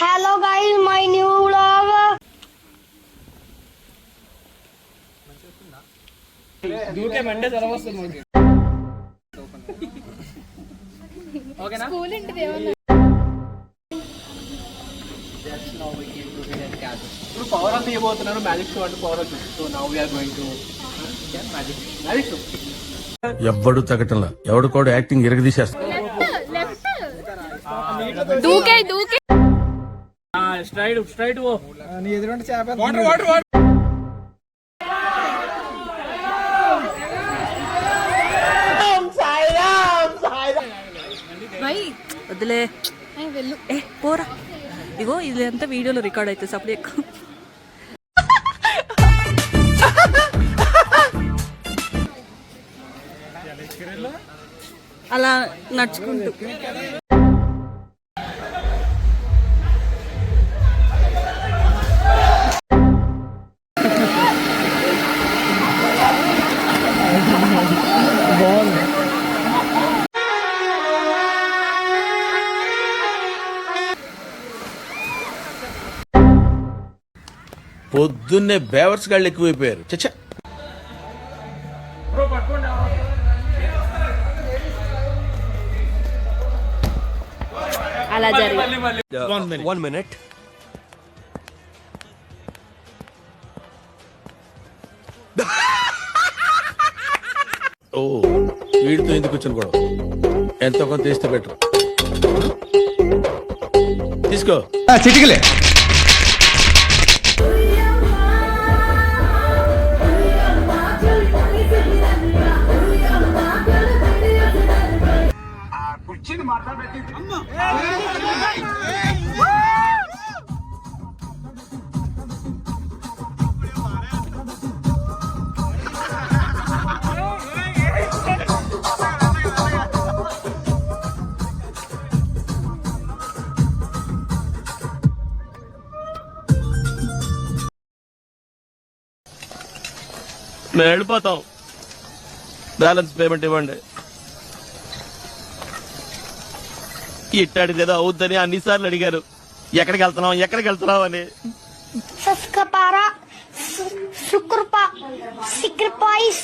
Hello guys, my new vlog. దూకే మండే చదవ వస్తుంది ఓకేనా స్కూల్ ఇంటిది ఏమన్నా ఇప్పుడు పవర్ ఆఫ్ చేయబోతున్నారు మ్యాజిక్ షో అంటే power off so now we are going to magic show ఎవ్వడు తగ్గటంలా ఎవడు కూడా యాక్టింగ్ ఇరగదీసేస్తా దూకే దూకే స్ట్రైట్ ఓ నీ ఎదురుంటే చేప వాటర్ వద్దులే వెళ్ళు పోరా ఇగో ఇది అంతా వీడియోలో రికార్డ్ అవుతుంది అప్పుడు ఎక్కువ అలా నడుచుకుంటూ పొద్దున్నే బేవర్స్ గాళ్ళు ఎక్కువైపోయారు చచ్చా అలా జరిగింది 1 minute. ఓ వీడితో ఎందుకు వచ్చిన గొడవ ఎంతో కొంత తీస్తే బెటర్ తీసుకో చిటికలే మేము వెళ్ళిపోతాం బ్యాలెన్స్ పేమెంట్ ఇవ్వండి ఇట్టాడిది ఏదో అవుద్దని అన్నిసార్లు అడిగారు ఎక్కడికి వెళ్తున్నాం అని Saskapara, Sukurpa, Sikrpais.